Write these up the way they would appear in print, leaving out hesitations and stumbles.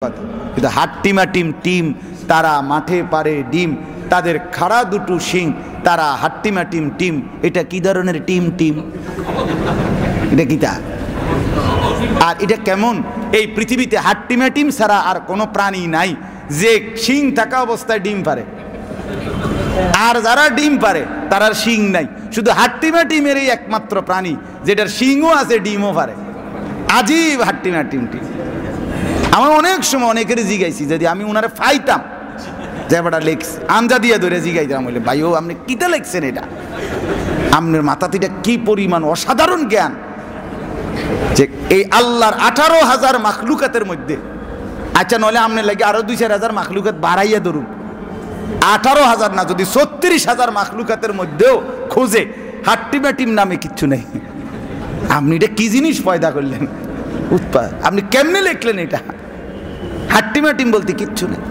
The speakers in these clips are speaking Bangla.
কিন্তু হাট্টিমা টিম তারা মাঠে পারে ডিম, তাদের খাড়া দুটো শিং, তারা হাট্টিমা টিম। এটা কি ধরনের টিম? এটা কি তা? আর এটা কেমন? এই পৃথিবীতে হাট্টিমা টিম ছাড়া আর কোনো প্রাণী নাই যে শিং থাকা অবস্থায় ডিম পারে। আর যারা ডিম পারে তার শিং নাই। শুধু হাট্টিমা টিমের এই একমাত্র প্রাণী যেটার শিংও আছে, ডিমও পারে। আজীব হাট্টিমা টিম। আমার অনেক সময় অনেকেরই জিগাইছি, যদি আমি ওনারা ফাইতাম যে বেটা লেখছে আমজা দিয়ে ধরে জিগাইতাম, বলে ভাই ও আপনি কিতা লেখছেন, এটা আপনার মাথাতে এটা কি পরিমাণ অসাধারণ জ্ঞান যে এই আল্লাহর 18,000 মাখলুকাতের মধ্যে, আচ্ছা নইলে আপনার লাগে আরো 2-4,000 মাখলুকাত বাড়াইয়া ধরুন, 18,000 না, যদি 36,000 মাখলুকাতের মধ্যেও খোঁজে হাট্টিমা টিম নামে কিচ্ছু নেই। আপনি এটা কি জিনিস পয়দা করলেন? আপনি কেমনে লিখলেন এটা? হাট্টিমা টিম বলতে কিচ্ছু নেই।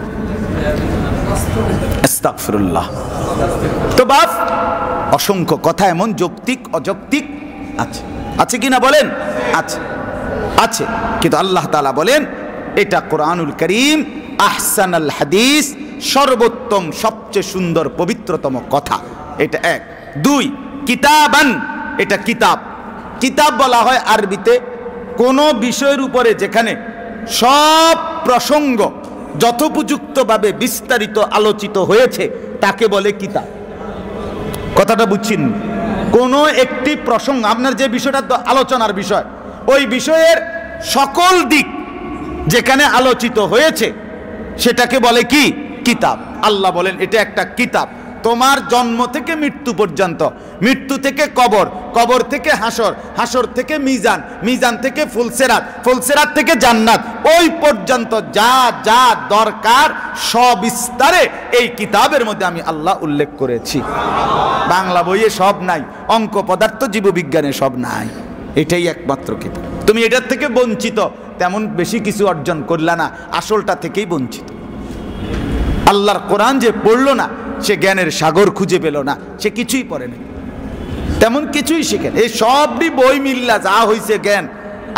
আস্তাগফিরুল্লাহ। তো বাপ অসংখ্য কথা এমন যৌক্তিক অযৌক্তিক আছে, আছে কিনা বলেন? আছে। কিন্তু আল্লাহ তাআলা বলেন এটা কোরআনুল কারীম আহসানাল হাদিস, সর্বোত্তম সবচেয়ে সুন্দর পবিত্রতম কথা। এটা এক। 2 কিতাবান, এটা কিতাব বলা হয় আরবিতে কোনো বিষয়ের উপরে যেখানে সব প্রসঙ্গ যথোপযুক্তভাবে বিস্তারিত আলোচিত হয়েছে তাকে বলে কিতাব। কথাটা বুঝছেন? কোনো একটি প্রসঙ্গ, আপনার যে বিষয়টা তো আলোচনার বিষয়, ওই বিষয়ের সকল দিক যেখানে আলোচিত হয়েছে সেটাকে বলে কি? কিতাব। আল্লাহ বলেন এটা একটা কিতাব। তোমার জন্ম থেকে মৃত্যু পর্যন্ত, মৃত্যু থেকে কবর, কবর থেকে হাসর, হাসর থেকে মিজান, মিজান থেকে ফুলসেরাত, ফুলসেরাত থেকে জান্নাত, ওই পর্যন্ত যা যা দরকার সবিস্তারে এই কিতাবের মধ্যে আমি আল্লাহ উল্লেখ করেছি। বাংলা বইয়ে সব নাই, অঙ্ক পদার্থ জীববিজ্ঞানে সব নাই, এটাই একমাত্র কিতাব। তুমি এটার থেকে বঞ্চিত, তেমন বেশি কিছু অর্জন করলা না, আসলটা থেকেই বঞ্চিত। আল্লাহর কোরআন যে পড়লো না, সে জ্ঞানের সাগর খুঁজে পেল না, সে কিছুই পড়ে না, তেমন কিছুই শিখেন। এই সবই বই মিল্লা যা হয়েছে জ্ঞান,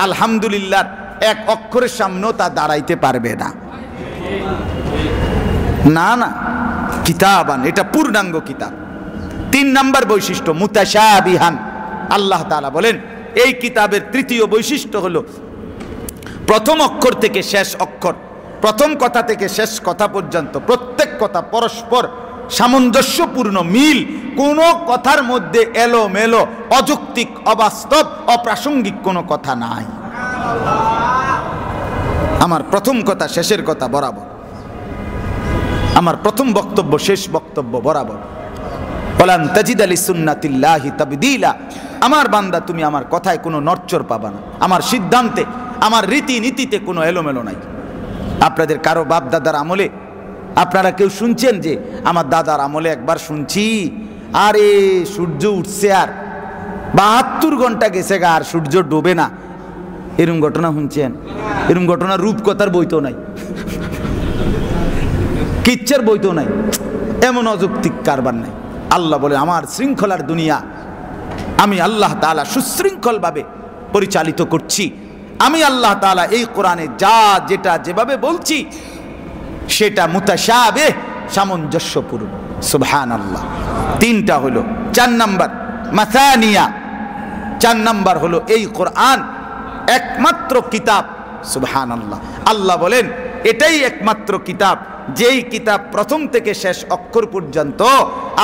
আলহামদুলিল্লাহ এক অক্ষরের সামনেও তা দাঁড়াইতে পারবে না। না, কিতাবান, এটা পূর্ণাঙ্গ কিতাব। 3 নম্বর বৈশিষ্ট্য মুতাশাবিহান। আল্লাহ তাআলা বলেন এই কিতাবের তৃতীয় বৈশিষ্ট্য হলো প্রথম অক্ষর থেকে শেষ অক্ষর, প্রথম কথা থেকে শেষ কথা পর্যন্ত প্রত্যেক কথা পরস্পর সামঞ্জস্যপূর্ণ, মিল, কোনো কথার মধ্যে এলোমেলো, অযৌক্তিক, অবাস্তব, অপ্রাসঙ্গিক কোনো কথা নাই। আমার প্রথম কথা শেষের কথা বরাবর, আমার প্রথম বক্তব্য শেষ বক্তব্য বরাবর। ওয়ালান তাজিদা লিসুন্নাতিল্লাহি তাবদীলা। আমার বান্দা তুমি আমার কথায় কোনো নড়চড় পাবা না, আমার সিদ্ধান্তে, আমার রীতিনীতিতে কোনো এলোমেলো নাই। আপনাদের কারো বাপ দাদার আমলে আপনারা কেউ শুনছেন যে আমার দাদার আমলে একবার শুনছি আরে সূর্য উঠছে আর 72 ঘন্টা গেছে গা আর সূর্য ডোবে না, এরকম ঘটনা শুনছেন? এরকম ঘটনা রূপকথার বইতো নাই, কিচ্ছার বইতো নাই, এমন অযৌক্তিক কারবার নাই। আল্লাহ বলে আমার শৃঙ্খলার দুনিয়া আমি আল্লাহ তাআলা সুশৃঙ্খলভাবে পরিচালিত করছি। আমি আল্লাহ তাআলা এই কোরআনে যা যেটা যেভাবে বলছি সেটা মুতাশাবিহ, সামঞ্জস্যপূর্ণ। সুবহানাল্লাহ। 3টা হলো। 4 নম্বর মাসানিয়া, 4 নম্বর হলো এই কোরআন একমাত্র কিতাব। সুবহানাল্লাহ। আল্লাহ বলেন এটাই একমাত্র কিতাব, যেই কিতাব প্রথম থেকে শেষ অক্ষর পর্যন্ত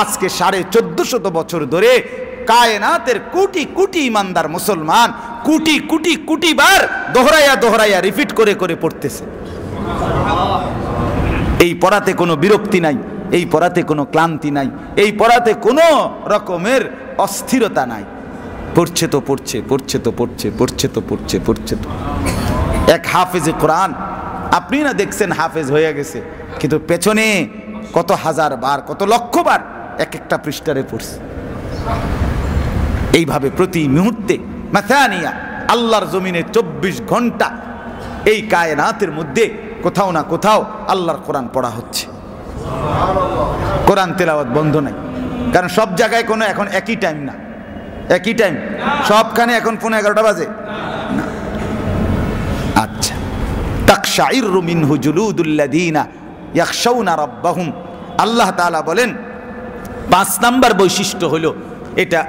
আজকে 1450 বছর ধরে কায়নাতের কোটি কোটি ইমানদার মুসলমান কোটি বার দোহরাইয়া রিপিট করে করে পড়তেছে। এই পড়াতে কোনো বিরক্তি নাই, এই পড়াতে কোনো ক্লান্তি নাই, এই পড়াতে কোনো রকমের অস্থিরতা নাই। পড়ছে তো পড়ছে। এক হাফেজে কোরআন, আপনি না দেখছেন হাফেজ হয়ে গেছে, কিন্তু পেছনে কত হাজার বার, কত লক্ষ বার এক একটা পৃষ্ঠারে পড়ছে। এইভাবে প্রতি মুহূর্তে মাসানিয়া, আল্লাহর জমিনে 24 ঘন্টা এই কায়নাতের মধ্যে কোথাও না কোথাও আল্লাহর কোরআন পড়া হচ্ছে। কোরআন তেলাওয়াত বন্ধ নাই, কারণ সব জায়গায় কোনো এখন একই টাইম না, একই টাইম সবখানে এখন 11:15 বাজে না। আচ্ছা, তাকশাইরু মিনহু জুলুদুল্লাযীনা ইয়াখশাউনা রাব্বাহুম। আল্লাহ তাআলা বলেন 5 নাম্বার বৈশিষ্ট্য হলো এটা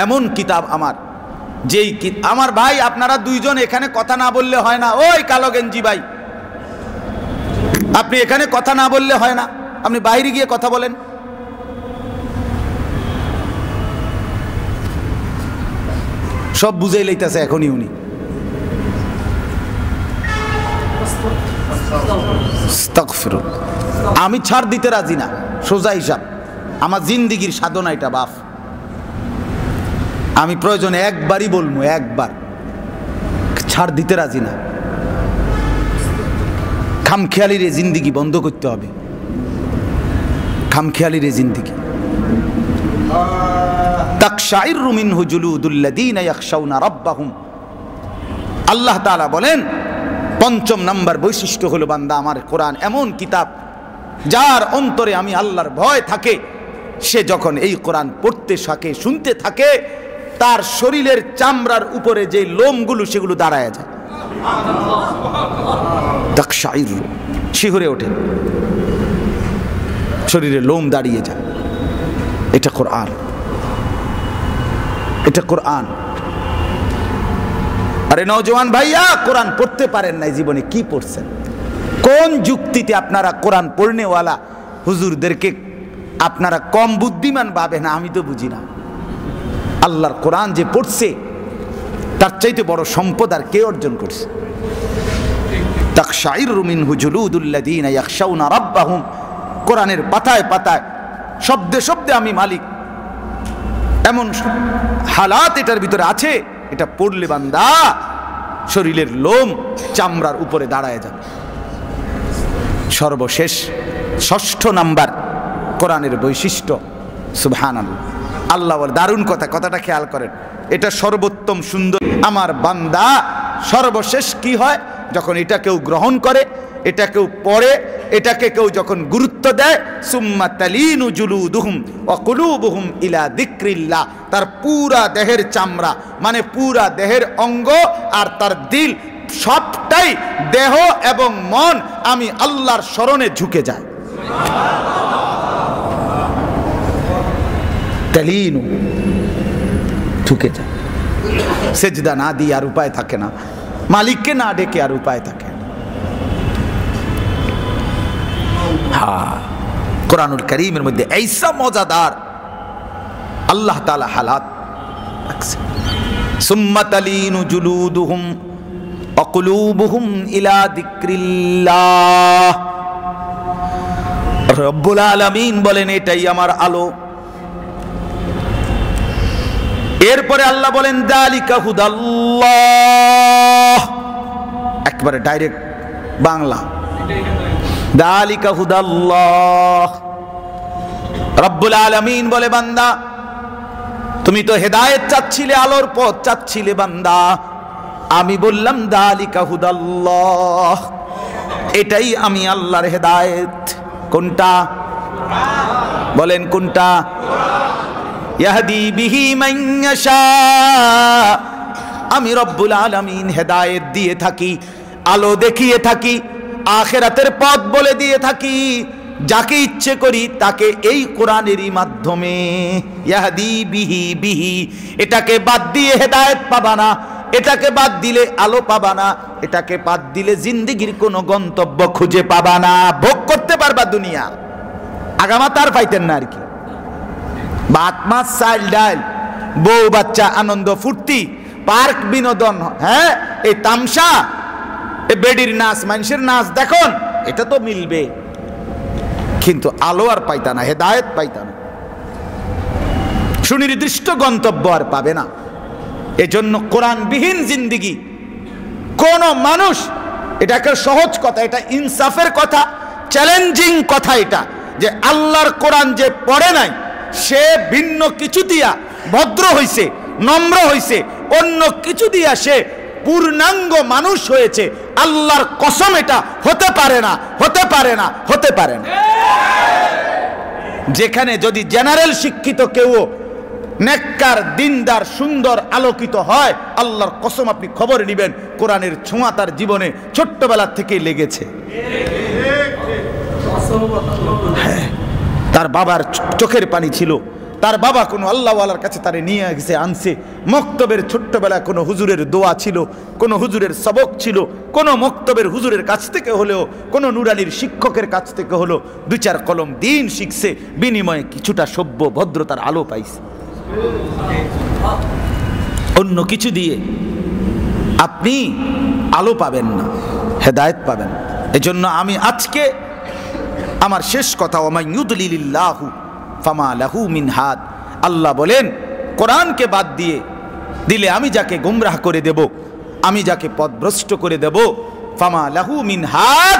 এমন কিতাব আমার, যেই আমার ভাই আপনারা দুইজন এখানে কথা না বললে হয় না। ওই কালো গেঞ্জি ভাই, আপনি এখানে কথা না বললে হয় না, আপনি বাইরে গিয়ে কথা বলেন। সব বুঝাই লইতেছে এখনই উনি। আমি ছাড় দিতে রাজি না, সোজা হিসাব। আমার জিন্দিগির সাধনা এটা বাপ। আমি প্রয়োজনে একবারই বলবো, একবার, ছাড় দিতে রাজি না। খামখেয়ালির এই জিন্দিগি বন্ধ করতে হবে, খামখেয়ালির এই জিন্দিগি। তাকশাইরু মিনহু জুলুদুল্লাযীনা ইয়াখশাউনা রাব্বাহুম। আল্লাহ তাআলা বলেন 5 নাম্বার বৈশিষ্ট্য হলো বান্দা আমার কোরআন এমন কিতাব যার অন্তরে আমি আল্লাহর ভয় থাকে। সে যখন এই কোরআন পড়তে থাকে, শুনতে থাকে, তার শরীরের চামড়ার উপরে যে লোমগুলো সেগুলো দাঁড়ায় যায়, তাকশাইরু, শিহরে ওঠে, শরীরে লোম দাঁড়িয়ে যায়। এটা কোরআন, এটা কোরআন। আরে নওজওয়ান ভাইয়া, কোরআন পড়তে পারেন নাই জীবনে, কি পড়ছেন? কোন যুক্তিতে আপনারা কোরআন পড়নেওয়ালা হুজুরদেরকে আপনারা কম বুদ্ধিমান ভাবেন? আমি তো বুঝি না। আল্লাহর কোরআন যে পড়ছে তার চাইতে বড় সম্পদ আর কে অর্জন করছে? তাকশাইরু মিনহু জুলুদুল্লাযীনা ইয়াখশাউনা রাব্বাহুম। কোরআনের পাতায় পাতায়, শব্দে শব্দে আমি মালিক, এমন হালাত এটার ভিতরে আছে। এটা পড়লে বান্দা শরীরের লোম চামড়ার উপরে দাঁড়ায় যাবে। সর্বশেষ 6 নাম্বার কোরআনের বৈশিষ্ট্য, সুবহানাল্লাহ। আল্লাহ বলে, দারুণ কথা, কথাটা খেয়াল করেন, এটা সর্বোত্তম সুন্দর। আমার বান্দা সর্বশেষ কি হয়? যখন এটা কেউ গ্রহণ করে, এটা কেউ পড়ে, এটাকে কেউ যখন গুরুত্ব দেয়, সুম্মা তালিনু জুলুদুহুম ওয়া কুলুবুহুম ইলা যিকরিল্লাহ। তার পুরা দেহের চামড়া, মানে পুরা দেহের অঙ্গ আর তার দিল, সবটাই, দেহ এবং মন আমি আল্লাহর স্মরণে ঝুঁকে যায়। তালিনু, ঝুঁকে যায়। সেজদা না দিয়ে আর উপায় থাকে না, মালিককে না ডেকে আর উপায় থাকে। হ্যাঁ, কোরআনুল কারীমের মধ্যে এইসা মজাদার আল্লাহ তাআলা হালাত রাখছে। সুম্মা তালিনু জুলুদুহুম ওয়া কুলুবুহুম ইলা যিকরিল্লাহ। রব্বুল আলামিন বলেন, এটাই আমার আলো। এরপরে আল্লাহ বলেন, যালিকা হুদাল্লাহ। একবারে ডাইরেক্ট বাংলা, যালিকা হুদাল্লাহ। রব্বুল আলামিন বলে, বান্দা তুমি তো হেদায়েত চাচ্ছিলে, আলোর পথ চাচ্ছিলে বান্দা, আমি বললাম যালিকা হুদাল্লাহ, এটাই আমি আল্লাহর হেদায়েত। কোনটা বলেন? কোনটা? ইয়াহদি বিহি মান ইয়াশা। আমি রব্বুল আলামিন হেদায়েত দিয়ে থাকি, আলো দেখিয়ে থাকি, আখিরাতের পথ বলে দিয়ে থাকি, যাকে ইচ্ছে করি তাকে এই কোরআনেরই মাধ্যমে। ইয়াহদি বিহি, বিহি এটাকে বাদ দিয়ে হেদায়েত পাবা না, এটাকে বাদ দিলে আলো পাবা না, এটাকে বাদ দিলে জিন্দেগির কোনো গন্তব্য খুঁজে পাবা না। ভোগ করতে পারবা দুনিয়া, আগামা তার পাইতেন না আর কি। ভাত মাছ চাল ডাল, বউ বাচ্চা, আনন্দ ফুর্তি, পার্ক, বিনোদন, হ্যাঁ, এই তামসা, এই বেডির নাচ, মানুষের নাচ দেখুন, এটা তো মিলবে, কিন্তু আলো আর পাইতা না, হেদায়েত পাইতা না, সুনির্দিষ্ট গন্তব্য আর পাবে না। এজন্য কোরআনবিহীন জিন্দিগি কোন মানুষ, এটা একটা সহজ কথা, এটা ইনসাফের কথা, চ্যালেঞ্জিং কথা, এটা যে আল্লাহর কোরআন যে পড়ে নাই সে ভিন্ন কিছু দিয়া ভদ্র হইছে, নম্র হইছে, অন্য কিছু দিয়া সে পূর্ণাঙ্গ মানুষ হয়েছে। আল্লাহর কসম, এটা হতে পারে না, হতে পারে না, হতে পারে না। যেখানে যদি জেনারেল শিক্ষিত কেউ নেককার দিনদার সুন্দর আলোকিত হয়, আল্লাহর কসম আপনি খবর নেবেন কোরআনের ছোঁয়া তার জীবনে ছোট্টবেলা থেকেই লেগেছে। হ্যাঁ, তার বাবার চোখের পানি ছিল, তার বাবা কোনো আল্লাহওয়ালার কাছে তারে নিয়ে গেছে আনছে, মক্তবের ছোট্টবেলা কোনো হুজুরের দোয়া ছিল, কোনো হুজুরের সবক ছিল, কোনো মক্তবের হুজুরের কাছ থেকে হলেও, কোনো নুরানির শিক্ষকের কাছ থেকে হলো 2-4 কলম দিন শিখছে, বিনিময়ে কিছুটা সভ্য ভদ্রতার আলো পাইছে। অন্য কিছু দিয়ে আপনি আলো পাবেন না, হেদায়েত পাবেন। এজন্য আমি আজকে আমার শেষ কথা, ওয়ামান ইউদলিলিল্লাহু ফামা লাহু মিন হাদ, আল্লাহ বলেন কোরআনকে বাদ দিলে আমি যাকে গুমরাহ করে দেব, আমি যাকে পথভ্রষ্ট করে দেব, ফামা লাহু মিন হাদ,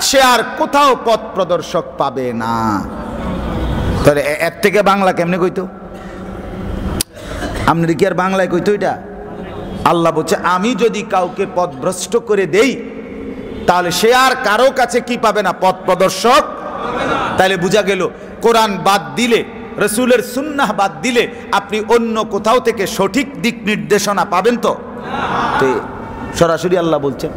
সে আর কোথাও পথ প্রদর্শক পাবে না। তাহলে এর থেকে বাংলা কেমনে কইতো? আপনার কি আর বাংলায় কইতো এটা? আল্লাহ বলছে আমি যদি কাউকে পথভ্রষ্ট করে দেই তাহলে সে আর কারো কাছে কি পাবে না? পথ প্রদর্শক। তাহলে বোঝা গেল কোরআন বাদ দিলে, রসুলের সুন্নাহ বাদ দিলে আপনি অন্য কোথাও থেকে সঠিক দিক নির্দেশনা পাবেন তো? সরাসরি আল্লাহ বলছেন।